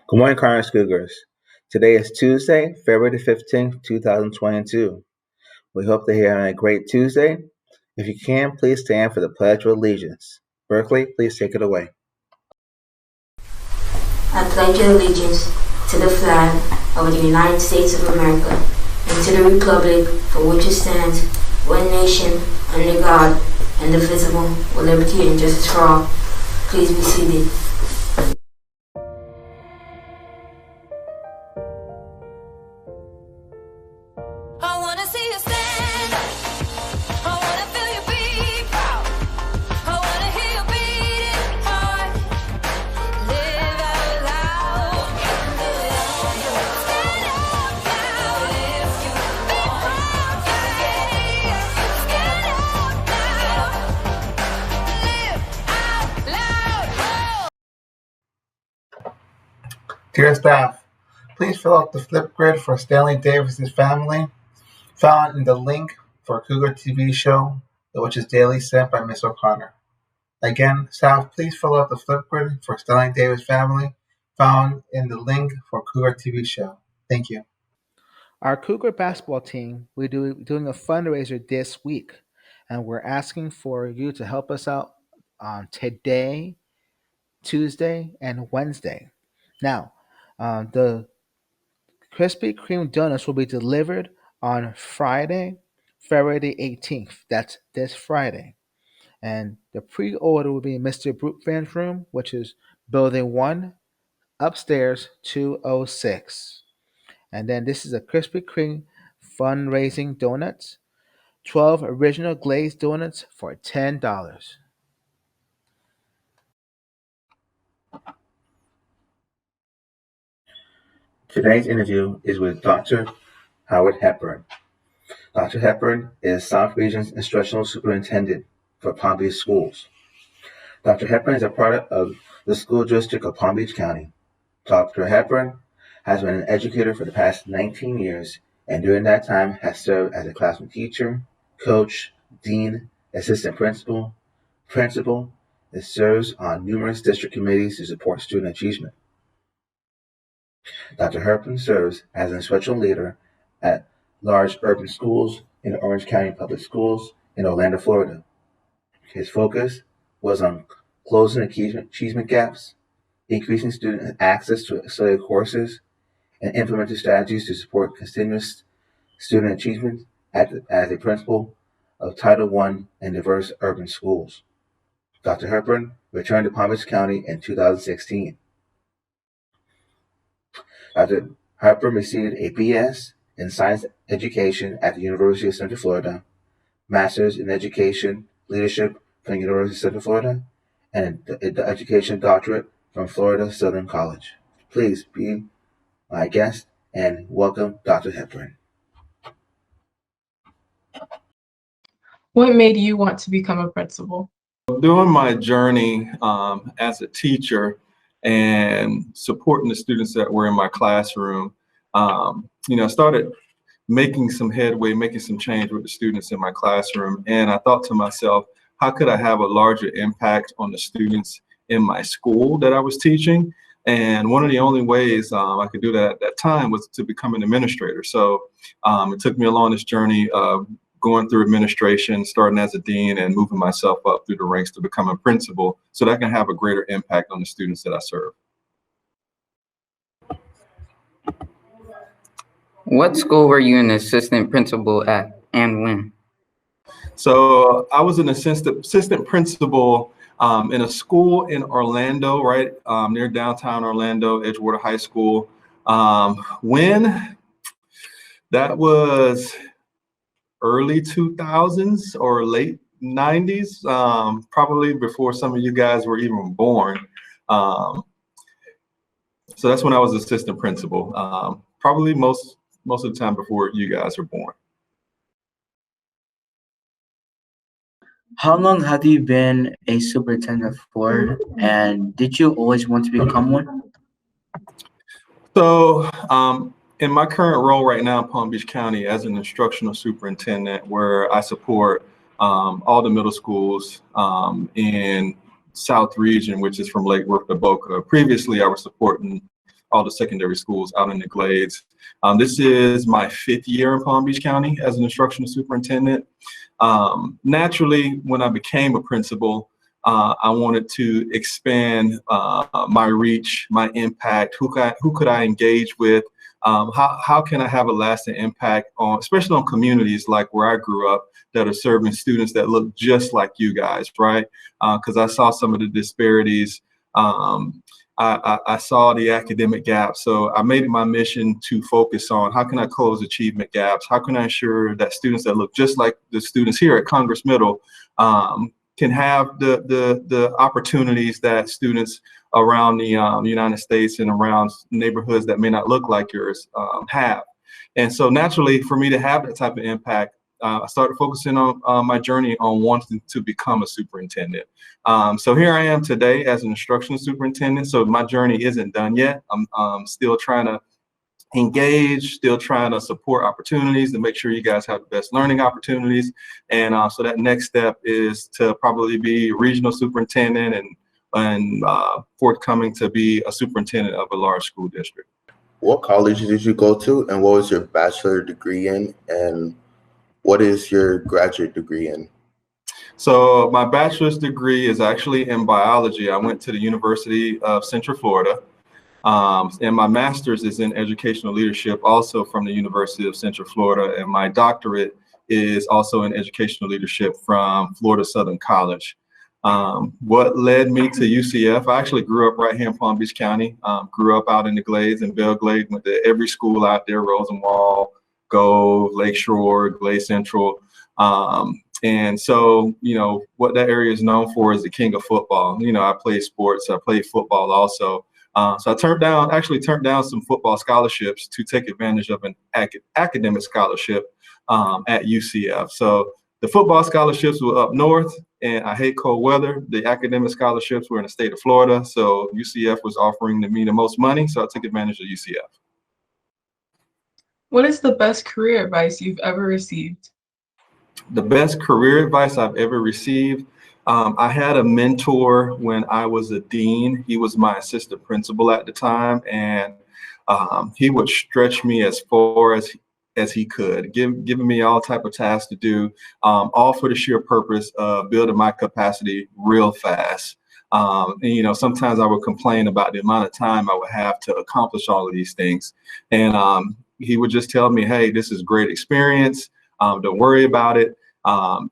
Good morning, Cardinals Cougars. Today is Tuesday, February 15th, 2022. We hope that you're having a great Tuesday. If you can, please stand for the Pledge of Allegiance. Berkeley, please take it away. I pledge allegiance to the flag of the United States of America and to the republic for which it stands, one nation, under God, indivisible, with liberty and justice for all. Please be seated. I wanna see you stand. I wanna feel you beat proud. I wanna hear you beating heart. Live out loud. Stand up now. If you feel proud, stand up now. Live out loud. Dear staff, please fill out the flip grid for Stanley Davis's family, found in the link for Cougar TV show, which is daily sent by Miss O'Connor. Again, staff, please fill out the flip grid for Stanley Davis family, found in the link for Cougar TV show. Thank you. Our Cougar basketball team will be doing a fundraiser this week, and we're asking for you to help us out on today, Tuesday, and Wednesday. Now, the Krispy Kreme donuts will be delivered on Friday, February the 18th. That's this Friday. And the pre-order will be in Mr. Brookvan's room, which is Building 1, upstairs 206. And then this is a Krispy Kreme fundraising donuts, 12 original glazed donuts for $10. Today's interview is with Dr. Howard Hepburn. Dr. Hepburn is South Region's Instructional Superintendent for Palm Beach Schools. Dr. Hepburn is a product of the School District of Palm Beach County. Dr. Hepburn has been an educator for the past 19 years, and during that time has served as a classroom teacher, coach, dean, assistant principal, and serves on numerous district committees to support student achievement. Dr. Hepburn serves as an instructional leader at large urban schools in the Orange County Public Schools in Orlando, Florida. His focus was on closing achievement gaps, increasing student access to accelerated courses, and implementing strategies to support continuous student achievement as a principal of Title I and diverse urban schools. Dr. Hepburn returned to Palm Beach County in 2016. Dr. Hepburn received a BS in Science Education at the University of Central Florida, Master's in Education Leadership from the University of Central Florida, and an Education Doctorate from Florida Southern College. Please be my guest and welcome Dr. Hepburn. What made you want to become a principal? During my journey as a teacher and supporting the students that were in my classroom, I started making some headway, making some change with the students in my classroom. And I thought to myself, how could I have a larger impact on the students in my school that I was teaching? And one of the only ways I could do that at that time was to become an administrator. So it took me along this journey of going through administration, starting as a dean and moving myself up through the ranks to become a principal so that I can have a greater impact on the students that I serve. What school were you an assistant principal at and when? So I was an assistant principal in a school in Orlando, right near downtown Orlando, Edgewater High School. When that was early 2000s or late 90s, probably before some of you guys were even born. So that's when I was assistant principal, probably most of the time before you guys were born. How long have you been a superintendent for, and did you always want to become one? So in my current role right now in Palm Beach County as an instructional superintendent, where I support all the middle schools in South Region, which is from Lake Worth to Boca. Previously, I was supporting all the secondary schools out in the Glades. This is my 5th year in Palm Beach County as an instructional superintendent. Naturally, when I became a principal, I wanted to expand my reach, my impact. Who could I engage with? How can I have a lasting impact on, especially on communities like where I grew up that are serving students that look just like you guys, right? Because I saw some of the disparities. I saw the academic gap. So I made it my mission to focus on how can I close achievement gaps? How can I ensure that students that look just like the students here at Congress Middle can have the opportunities that students around the United States and around neighborhoods that may not look like yours have. And so naturally, for me to have that type of impact, I started focusing on my journey on wanting to become a superintendent. So here I am today as an instructional superintendent. So my journey isn't done yet. I'm still trying to engage, still trying to support opportunities to make sure you guys have the best learning opportunities. And so that next step is to probably be regional superintendent and forthcoming to be a superintendent of a large school district. What college did you go to, and what was your bachelor degree in, and what is your graduate degree in? So my bachelor's degree is actually in biology. I went to the University of Central Florida. And my master's is in educational leadership, also from the University of Central Florida. And my doctorate is also in educational leadership from Florida Southern College. What led me to UCF, I actually grew up right here in Palm Beach County, grew up out in the Glades and Belle Glade, went to every school out there, Rosenwald, Gove, Lakeshore, Glade Central. And so, you know, what that area is known for is the king of football. You know, I played sports, I played football also. So I actually turned down some football scholarships to take advantage of an academic scholarship at UCF. So the football scholarships were up north, and I hate cold weather. The academic scholarships were in the state of Florida. So UCF was offering me the most money, so I took advantage of UCF. What is the best career advice you've ever received? The best career advice I've ever received. I had a mentor when I was a dean. He was my assistant principal at the time, and he would stretch me as far as he could, giving me all type of tasks to do, all for the sheer purpose of building my capacity real fast. And, you know, sometimes I would complain about the amount of time I would have to accomplish all of these things. And he would just tell me, hey, this is great experience. Don't worry about it.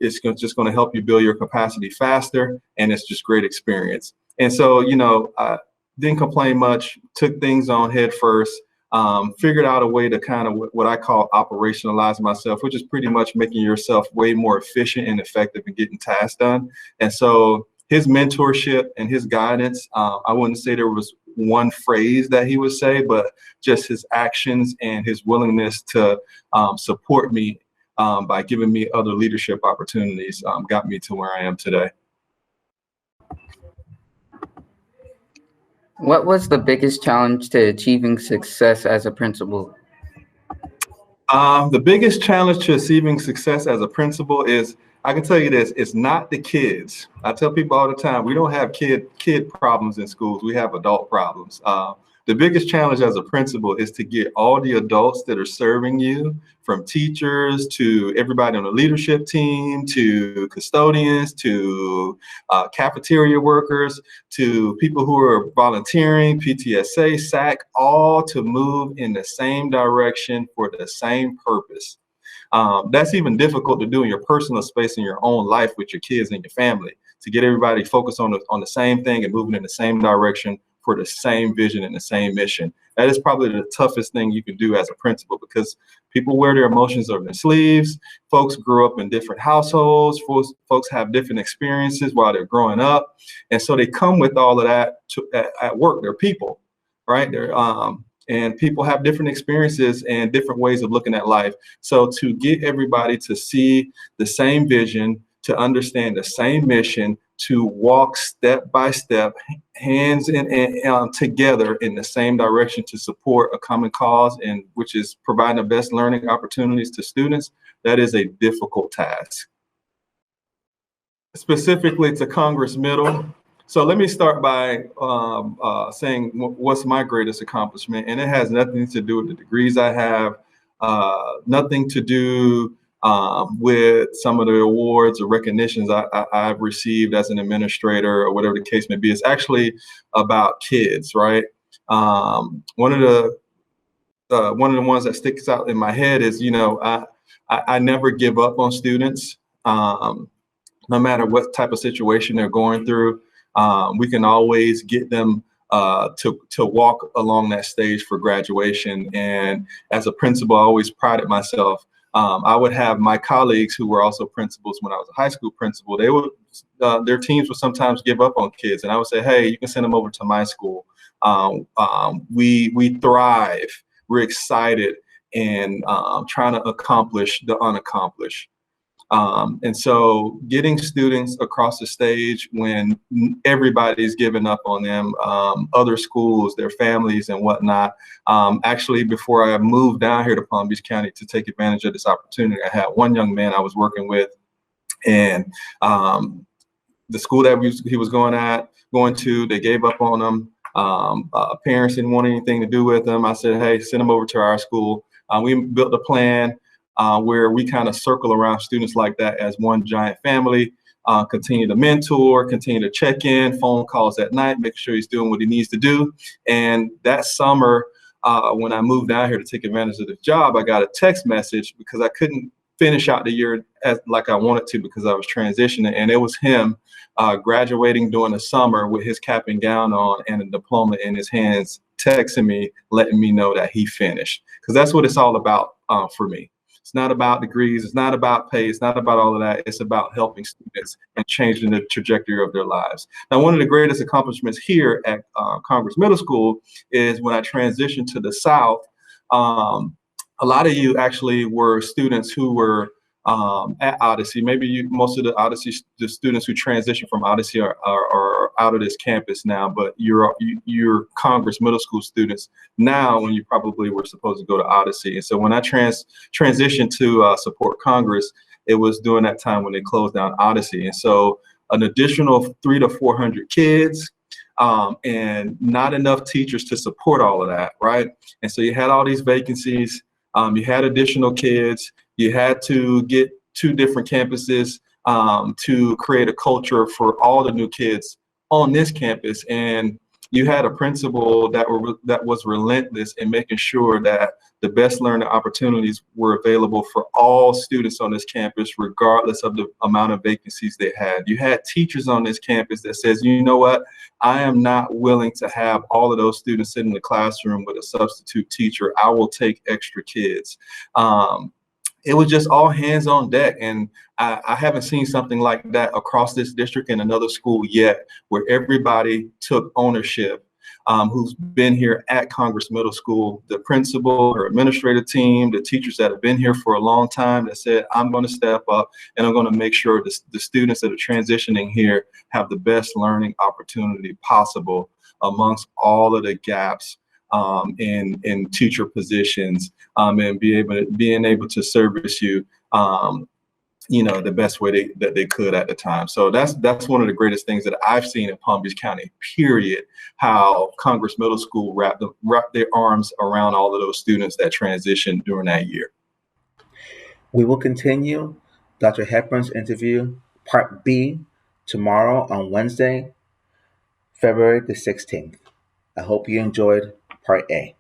It's just going to help you build your capacity faster, and it's just great experience. And so, you know, I didn't complain much, took things on head first, figured out a way to kind of what I call operationalize myself, which is pretty much making yourself way more efficient and effective in getting tasks done. And so his mentorship and his guidance, I wouldn't say there was one phrase that he would say, but just his actions and his willingness to support me by giving me other leadership opportunities got me to where I am today. What was the biggest challenge to achieving success as a principal? The biggest challenge to achieving success as a principal is, I can tell you this, it's not the kids. I tell people all the time, we don't have kid problems in schools, we have adult problems. The biggest challenge as a principal is to get all the adults that are serving you, from teachers to everybody on the leadership team, to custodians, to cafeteria workers, to people who are volunteering, PTSA, SAC, all to move in the same direction for the same purpose. That's even difficult to do in your personal space in your own life with your kids and your family, to get everybody focused on the same thing and moving in the same direction for the same vision and the same mission. That is probably the toughest thing you can do as a principal, because people wear their emotions on their sleeves. Folks grew up in different households. Folks have different experiences while they're growing up. And so they come with all of that at work. They're people, right? And people have different experiences and different ways of looking at life. So to get everybody to see the same vision, to understand the same mission, to walk step by step, hands in together in the same direction to support a common cause, and which is providing the best learning opportunities to students, that is a difficult task. Specifically to Congress Middle, So let me start by saying what's my greatest accomplishment, and it has nothing to do with the degrees I have, nothing to do with some of the awards or recognitions I've received as an administrator or whatever the case may be. It's actually about kids, right? One of the ones that sticks out in my head is, I never give up on students. No matter what type of situation they're going through, we can always get them to walk along that stage for graduation. And as a principal, I always prided myself. I would have my colleagues who were also principals when I was a high school principal. They would their teams would sometimes give up on kids, and I would say, "Hey, you can send them over to my school. We thrive. We're excited and trying to accomplish the unaccomplished." And so getting students across the stage when everybody's given up on them, other schools, their families and whatnot. Actually, before I moved down here to Palm Beach County to take advantage of this opportunity, I had one young man I was working with, and the school that he was going to, they gave up on him. Parents didn't want anything to do with him. I said, "Hey, send him over to our school." We built a plan where we kind of circle around students like that as one giant family, continue to mentor, continue to check in, phone calls at night, make sure he's doing what he needs to do. And that summer, when I moved down here to take advantage of the job, I got a text message because I couldn't finish out the year like I wanted to because I was transitioning. And it was him graduating during the summer with his cap and gown on and a diploma in his hands, texting me, letting me know that he finished. Because that's what it's all about for me. It's not about degrees. It's not about pay. It's not about all of that. It's about helping students and changing the trajectory of their lives. Now, one of the greatest accomplishments here at Congress Middle School is when I transitioned to the South. A lot of you actually were students who were at Odyssey. Maybe most of the students who transition from Odyssey are out of this campus now, but you're Congress Middle School students now when you probably were supposed to go to Odyssey. And so when I transitioned to support Congress, it was during that time when they closed down Odyssey. And so an additional 300 to 400 kids, and not enough teachers to support all of that, right? And so you had all these vacancies, you had additional kids, you had to get 2 different campuses to create a culture for all the new kids on this campus. And you had a principal that was relentless in making sure that the best learning opportunities were available for all students on this campus, regardless of the amount of vacancies they had. You had teachers on this campus that says, "You know what? I am not willing to have all of those students sit in the classroom with a substitute teacher. I will take extra kids." It was just all hands on deck. And I haven't seen something like that across this district in another school yet, where everybody took ownership, who's been here at Congress Middle School, the principal, her administrative team, the teachers that have been here for a long time that said, "I'm going to step up and I'm going to make sure the students that are transitioning here have the best learning opportunity possible amongst all of the gaps in teacher positions, and being able to service you, the best way that they could at the time." So that's one of the greatest things that I've seen in Palm Beach County, period, how Congress Middle School wrapped their arms around all of those students that transitioned during that year. We will continue Dr. Hepburn's interview, Part B, tomorrow on Wednesday, February the 16th. I hope you enjoyed Part A.